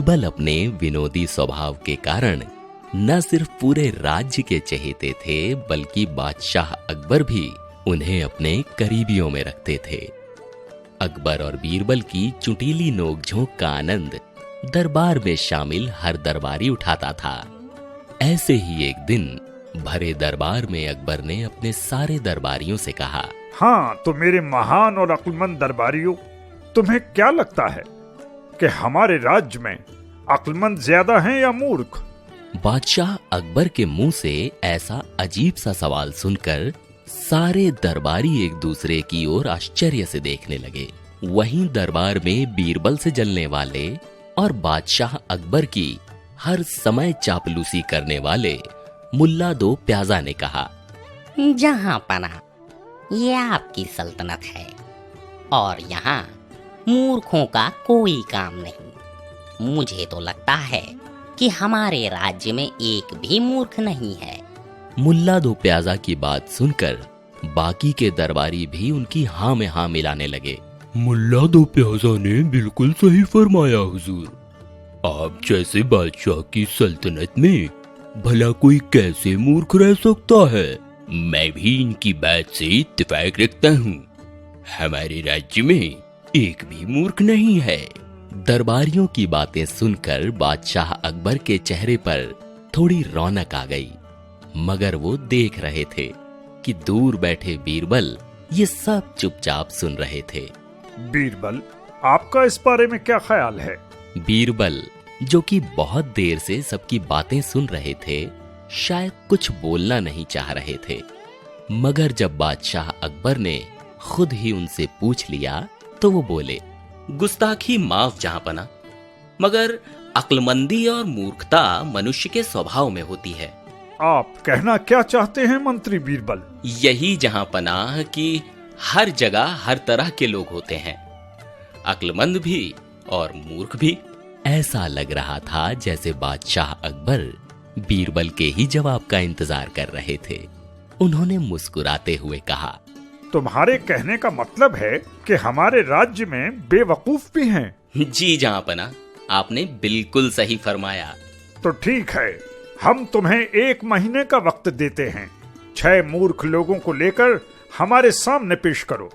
बीरबल अपने विनोदी स्वभाव के कारण न सिर्फ पूरे राज्य के चहेते थे, बल्कि बादशाह अकबर भी उन्हें अपने करीबियों में रखते थे। अकबर और बीरबल की चुटीली नोकझोंक का आनंद दरबार में शामिल हर दरबारी उठाता था। ऐसे ही एक दिन भरे दरबार में अकबर ने अपने सारे दरबारियों से कहा, हाँ, तो मेरे महान और अक्लमंद दरबारियों, तुम्हें क्या लगता है कि हमारे राज्य में अक्लमंद ज्यादा हैं या मूर्ख? बादशाह अकबर के मुंह से ऐसा अजीब सा सवाल सुनकर सारे दरबारी एक दूसरे की ओर आश्चर्य से देखने लगे। वहीं दरबार में बीरबल से जलने वाले और बादशाह अकबर की हर समय चापलूसी करने वाले मुल्ला दो प्याजा ने कहा, जहां पना ये आपकी सल्तनत है और यहाँ मूर्खों का कोई काम नहीं। मुझे तो लगता है कि हमारे राज्य में एक भी मूर्ख नहीं है। मुल्ला दो प्याजा की बात सुनकर बाकी के दरबारी भी उनकी हाँ में हाँ मिलाने लगे। मुल्ला दो प्याजा ने बिल्कुल सही फरमाया हुजूर। आप जैसे बादशाह की सल्तनत में भला कोई कैसे मूर्ख रह सकता है? मैं भी इनकी बात से इत्तेफाक रखता हूँ। हमारे राज्य में एक भी मूर्ख नहीं है। दरबारियों की बातें सुनकर बादशाह अकबर के चेहरे पर थोड़ी रौनक आ गई, मगर वो देख रहे थे कि दूर बैठे बीरबल ये सब चुपचाप सुन रहे थे। बीरबल, आपका इस बारे में क्या ख्याल है? बीरबल, जो कि बहुत देर से सबकी बातें सुन रहे थे, शायद कुछ बोलना नहीं चाह रहे थे, मगर जब बादशाह अकबर ने खुद ही उनसे पूछ लिया तो वो बोले, गुस्ताखी माफ जहांपना, मगर अक्लमंदी और मूर्खता मनुष्य के स्वभाव में होती है। आप कहना क्या चाहते हैं मंत्री बीरबल? यही जहांपना कि हर जगह हर तरह के लोग होते हैं, अक्लमंद भी और मूर्ख भी। ऐसा लग रहा था जैसे बादशाह अकबर बीरबल के ही जवाब का इंतजार कर रहे थे। उन्होंने मुस्कुराते हुए कहा, तुम्हारे कहने का मतलब है कि हमारे राज्य में बेवकूफ भी हैं? जी जहांपना, आपने बिल्कुल सही फरमाया। तो ठीक है, हम तुम्हें 1 महीने का वक्त देते हैं। 6 मूर्ख लोगों को लेकर हमारे सामने पेश करो।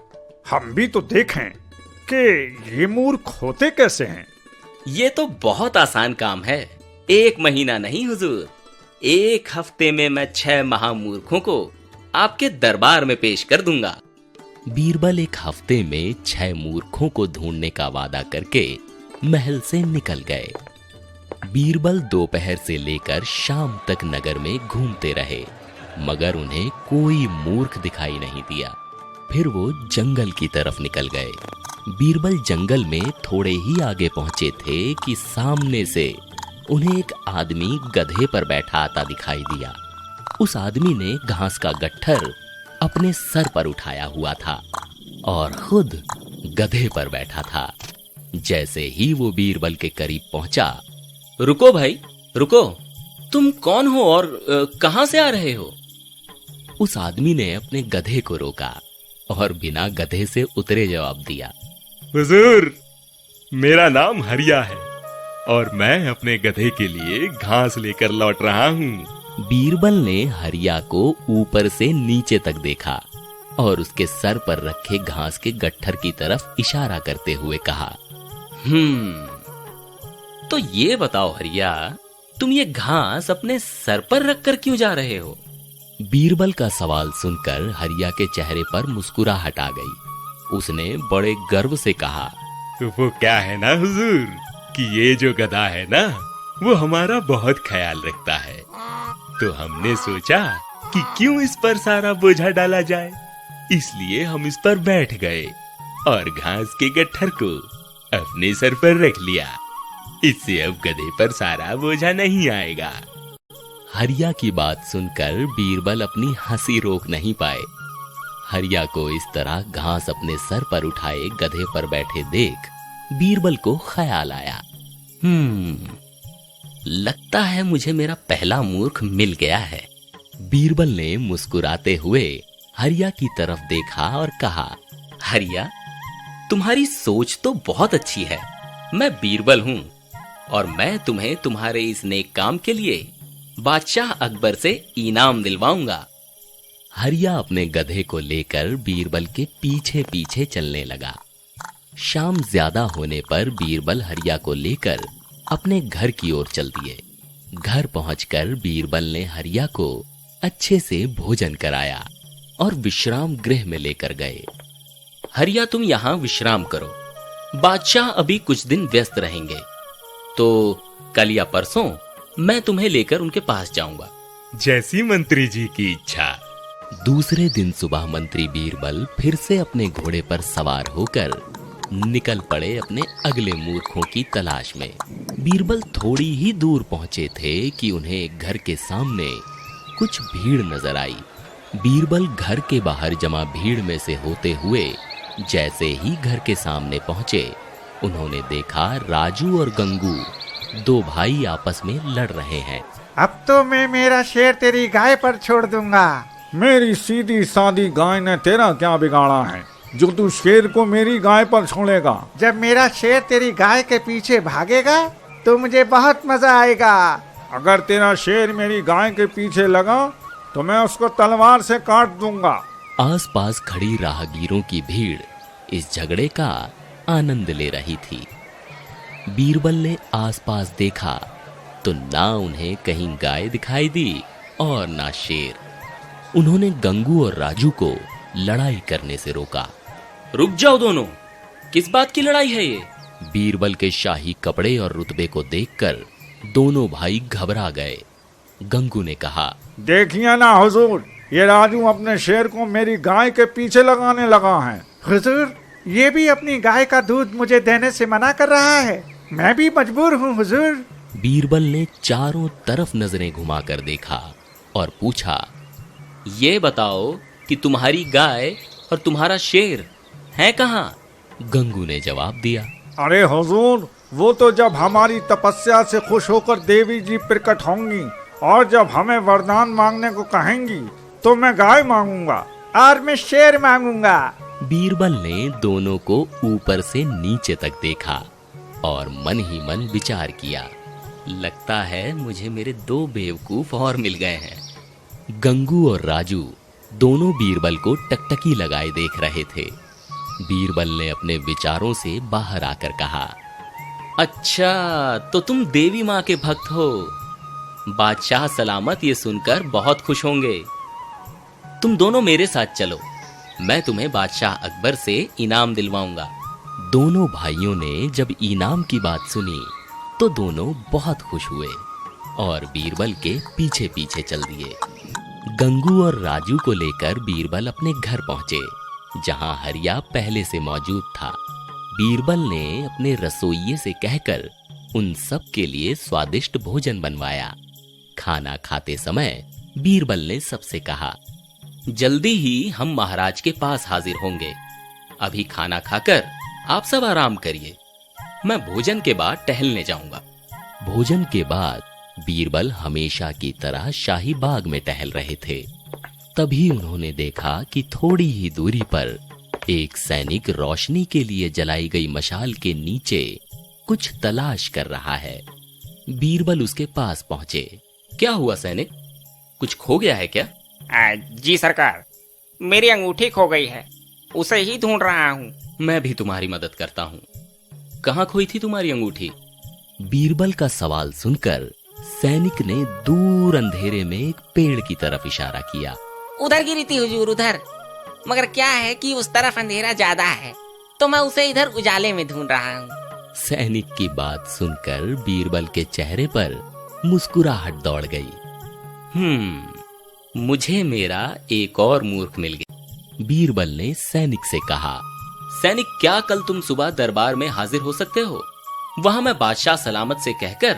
हम भी तो देखें कि ये मूर्ख होते कैसे हैं। ये तो बहुत आसान काम है। 1 महीना नहीं हुजूर, 1 हफ्ते में मैं 6 महामूर्खों को आपके दरबार में पेश कर दूंगा। बीरबल 1 हफ्ते में 6 मूर्खों को ढूंढने का वादा करके महल से निकल गए। बीरबल दोपहर से लेकर शाम तक नगर में घूमते रहे, मगर उन्हें कोई मूर्ख दिखाई नहीं दिया। फिर वो जंगल की तरफ निकल गए। बीरबल जंगल में थोड़े ही आगे पहुंचे थे कि सामने से उन्हें एक आदमी गधे पर बैठा आता दिखाई दिया। उस आदमी ने घास का गट्ठर अपने सर पर उठाया हुआ था और खुद गधे पर बैठा था। जैसे ही वो बीरबल के करीब पहुंचा, रुको भाई, रुको, तुम कौन हो और कहां से आ रहे हो? उस आदमी ने अपने गधे को रोका और बिना गधे से उतरे जवाब दिया, हुजूर, मेरा नाम हरिया है और मैं अपने गधे के लिए घास लेकर लौट रहा हूँ। बीरबल ने हरिया को ऊपर से नीचे तक देखा और उसके सर पर रखे घास के गट्ठर की तरफ इशारा करते हुए कहा, तो ये बताओ हरिया, तुम ये घास अपने सर पर रखकर क्यों जा रहे हो? बीरबल का सवाल सुनकर हरिया के चेहरे पर मुस्कुराहट आ गई। उसने बड़े गर्व से कहा, वो क्या है ना हुजूर कि ये जो गधा है ना, वो हमारा बहुत ख्याल रखता है, तो हमने सोचा कि क्यों इस पर सारा बोझा डाला जाए, इसलिए हम इस पर बैठ गए और घास के गट्ठर को अपने सर पर रख लिया। इससे अब गधे पर सारा बोझा नहीं आएगा। हरिया की बात सुनकर बीरबल अपनी हंसी रोक नहीं पाए। हरिया को इस तरह घास अपने सर पर उठाए गधे पर बैठे देख बीरबल को ख्याल आया, लगता है मुझे मेरा पहला मूर्ख मिल गया है। बीरबल ने मुस्कुराते हुए हरिया की तरफ देखा और कहा, हरिया, तुम्हारी सोच तो बहुत अच्छी है। मैं बीरबल हूँ और मैं तुम्हें तुम्हारे इस नेक काम के लिए बादशाह अकबर से इनाम दिलवाऊंगा। हरिया अपने गधे को लेकर बीरबल के पीछे पीछे चलने लगा। शाम ज्यादा होने पर बीरबल हरिया को लेकर अपने घर की ओर चल दिए। घर पहुंचकर बीरबल ने हरिया को अच्छे से भोजन कराया और विश्राम गृह में लेकर गए। हरिया, तुम यहाँ विश्राम करो, बादशाह अभी कुछ दिन व्यस्त रहेंगे, तो कल या परसों मैं तुम्हें लेकर उनके पास जाऊंगा। जैसी मंत्री जी की इच्छा। दूसरे दिन सुबह मंत्री बीरबल फिर से अपने घोड़े पर सवार होकर निकल पड़े अपने अगले मूर्खों की तलाश में। बीरबल थोड़ी ही दूर पहुंचे थे कि उन्हें घर के सामने कुछ भीड़ नजर आई। बीरबल घर के बाहर जमा भीड़ में से होते हुए जैसे ही घर के सामने पहुंचे, उन्होंने देखा राजू और गंगू, दो भाई आपस में लड़ रहे हैं। अब तो मैं मेरा शेर तेरी गाय पर छोड़ दूंगा। मेरी सीधी सादी गाय ने तेरा क्या बिगाड़ा है जो तू शेर को मेरी गाय पर छोड़ेगा? जब मेरा शेर तेरी गाय के पीछे भागेगा तो मुझे बहुत मजा आएगा। अगर तेरा शेर मेरी गाय के पीछे लगा तो मैं उसको तलवार से काट दूंगा। आसपास खड़ी राहगीरों की भीड़ इस झगड़े का आनंद ले रही थी। बीरबल ने आसपास देखा तो ना उन्हें कहीं गाय दिखाई दी और ना शेर। उन्होंने गंगू और राजू को लड़ाई करने से रोका। रुक जाओ दोनों, किस बात की लड़ाई है ये? बीरबल के शाही कपड़े और रुतबे को देखकर दोनों भाई घबरा गए। गंगू ने कहा, देखिए ना हुजूर, ये राजू अपने शेर को मेरी गाय के पीछे लगाने लगा है। हुजूर, ये भी अपनी गाय का दूध मुझे देने से मना कर रहा है। मैं भी मजबूर हूँ हुजूर। बीरबल ने चारों तरफ नजरें घुमाकर देखा और पूछा, ये बताओ कि तुम्हारी गाय और तुम्हारा शेर है कहाँ? गंगू ने जवाब दिया, अरे हुजूर, वो तो जब हमारी तपस्या से खुश होकर देवी जी प्रकट होंगी और जब हमें वरदान मांगने को कहेंगी तो मैं गाय मांगूंगा और मैं शेर मांगूंगा। बीरबल ने दोनों को ऊपर से नीचे तक देखा और मन ही मन विचार किया, लगता है मुझे मेरे दो बेवकूफ और मिल गए हैं। गंगू और राजू दोनों बीरबल को टकटकी लगाए देख रहे थे। बीरबल ने अपने विचारों से बाहर आकर कहा, अच्छा, तो तुम देवी माँ के भक्त हो। बादशाह सलामत ये सुनकर बहुत खुश होंगे। तुम दोनों मेरे साथ चलो, मैं तुम्हें बादशाह अकबर से इनाम दिलवाऊंगा। दोनों भाइयों ने जब इनाम की बात सुनी तो दोनों बहुत खुश हुए और बीरबल के पीछे पीछे चल दिए। गंगू और राजू को लेकर बीरबल अपने घर पहुंचे, जहां हरिया पहले से मौजूद था। बीरबल ने अपने रसोइये से कहकर उन सब के लिए स्वादिष्ट भोजन बनवाया। खाना खाते समय बीरबल ने सबसे कहा, जल्दी ही हम महाराज के पास हाजिर होंगे। अभी खाना खाकर आप सब आराम करिए, मैं भोजन के बाद टहलने जाऊंगा। भोजन के बाद बीरबल हमेशा की तरह शाही बाग में टहल रहे थे। तभी उन्होंने देखा कि थोड़ी ही दूरी पर एक सैनिक रोशनी के लिए जलाई गई मशाल के नीचे कुछ तलाश कर रहा है। बीरबल उसके पास पहुंचे। क्या हुआ सैनिक, कुछ खो गया है क्या? जी सरकार, मेरी अंगूठी खो गई है, उसे ही ढूंढ रहा हूँ। मैं भी तुम्हारी मदद करता हूँ। कहाँ खोई थी तुम्हारी अंगूठी? बीरबल का सवाल सुनकर सैनिक ने दूर अंधेरे में एक पेड़ की तरफ इशारा किया। उधर गिरी थी हुजूर, उधर। मगर क्या है कि उस तरफ अंधेरा ज्यादा है, तो मैं उसे इधर उजाले में ढूंढ रहा हूँ। सैनिक की बात सुनकर बीरबल के चेहरे पर मुस्कुराहट दौड़ गई। मुझे मेरा एक और मूर्ख मिल गया। बीरबल ने सैनिक से कहा, सैनिक, क्या कल तुम सुबह दरबार में हाजिर हो सकते हो? वहां मैं बादशाह सलामत से कहकर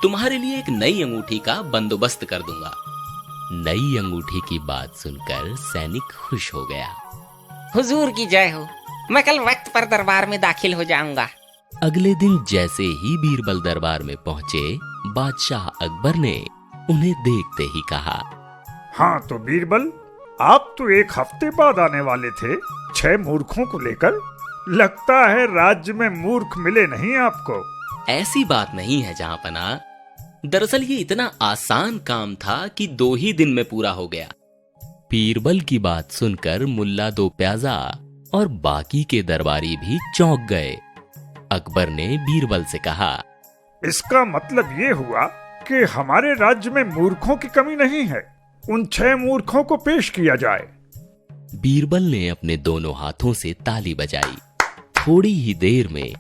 तुम्हारे लिए एक नई अंगूठी का बंदोबस्त कर दूंगा। नई अंगूठी की बात सुनकर सैनिक खुश हो गया। हुजूर की जय हो, मैं कल वक्त पर दरबार में दाखिल हो जाऊंगा। अगले दिन जैसे ही बीरबल दरबार में पहुंचे, बादशाह अकबर ने उन्हें देखते ही कहा, हाँ तो बीरबल, आप तो एक हफ्ते बाद आने वाले थे 6 मूर्खों को लेकर। लगता है राज्य में मूर्ख मिले नहीं आपको। ऐसी बात नहीं है जहांपना। दरअसल ये इतना आसान काम था कि 2 ही दिन में पूरा हो गया। बीरबल की बात सुनकर मुल्ला दो प्याजा और बाकी के दरबारी भी चौंक गए। अकबर ने बीरबल से कहा, इसका मतलब ये हुआ कि हमारे राज्य में मूर्खों की कमी नहीं है। उन 6 मूर्खों को पेश किया जाए। बीरबल ने अपने दोनों हाथों से ताली बजाई। थोड़ी ही देर में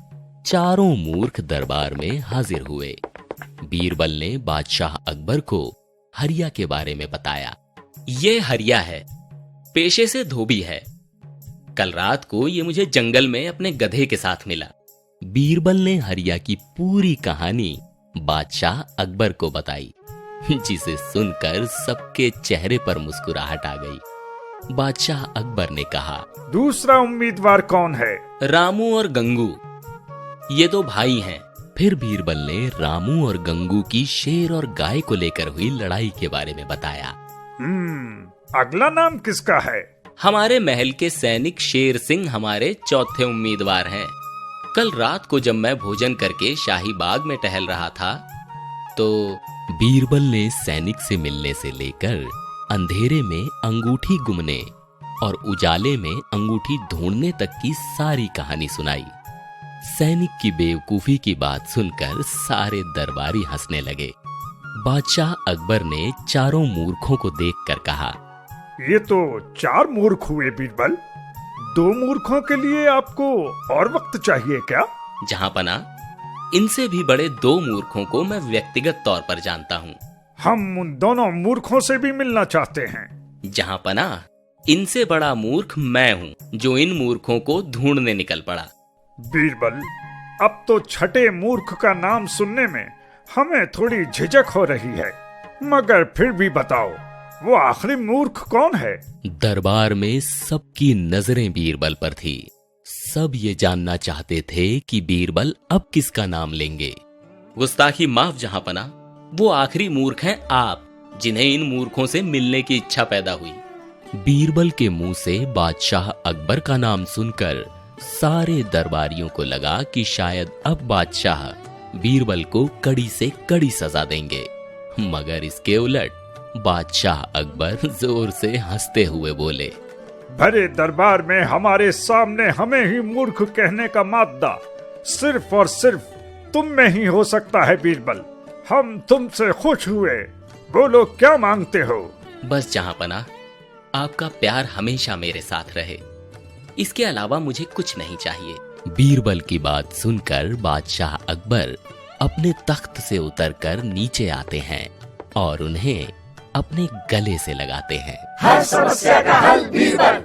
चारों मूर्ख दरबार में हाजिर हुए। बीरबल ने बादशाह अकबर को हरिया के बारे में बताया। ये हरिया है, पेशे से धोबी है। कल रात को ये मुझे जंगल में अपने गधे के साथ मिला। बीरबल ने हरिया की पूरी कहानी बादशाह अकबर को बताई, जिसे सुनकर सबके चेहरे पर मुस्कुराहट आ गई। बादशाह अकबर ने कहा, दूसरा उम्मीदवार कौन है? रामू और गंगू, ये 2 भाई हैं। फिर बीरबल ने रामू और गंगू की शेर और गाय को लेकर हुई लड़ाई के बारे में बताया। अगला नाम किसका है? हमारे महल के सैनिक शेर सिंह हमारे चौथे उम्मीदवार हैं। कल रात को जब मैं भोजन करके शाही बाग में टहल रहा था तो बीरबल ने सैनिक से मिलने से लेकर अंधेरे में अंगूठी गुमने और उजाले में अंगूठी ढूंढने तक की सारी कहानी सुनाई। सैनिक की बेवकूफी की बात सुनकर सारे दरबारी हंसने लगे। बादशाह अकबर ने चारों मूर्खों को देखकर कहा, ये तो 4 मूर्ख हुए बीरबल। 2 मूर्खों के लिए आपको और वक्त चाहिए क्या? जहांपना, इनसे भी बड़े 2 मूर्खों को मैं व्यक्तिगत तौर पर जानता हूँ। हम उन दोनों मूर्खों से भी मिलना चाहते हैं। जहांपना, इनसे बड़ा मूर्ख मैं हूँ जो इन मूर्खों को ढूंढने निकल पड़ा। बीरबल, अब तो छठे मूर्ख का नाम सुनने में हमें थोड़ी झिझक हो रही है, मगर फिर भी बताओ, वो आखिरी मूर्ख कौन है? दरबार में सबकी नजरें बीरबल पर थी। सब ये जानना चाहते थे कि बीरबल अब किसका नाम लेंगे। गुस्ताखी माफ जहांपना, वो आखिरी मूर्ख हैं आप, जिन्हें इन मूर्खों से मिलने की इच्छा पैदा हुई। बीरबल के मुंह से बादशाह अकबर का नाम सुनकर सारे दरबारियों को लगा कि शायद अब बादशाह बीरबल को कड़ी से कड़ी सजा देंगे, मगर इसके उलट बादशाह अकबर जोर से हंसते हुए बोले, भरे दरबार में हमारे सामने हमें ही मूर्ख कहने का मादा सिर्फ और सिर्फ तुम में ही हो सकता है बीरबल। हम तुमसे खुश हुए, बोलो क्या मांगते हो? बस जहांपना, आपका प्यार हमेशा मेरे साथ रहे, इसके अलावा मुझे कुछ नहीं चाहिए। बीरबल की बात सुनकर बादशाह अकबर अपने तख्त से उतरकर नीचे आते हैं और उन्हें अपने गले से लगाते हैं। हर समस्या का हल बीरबल।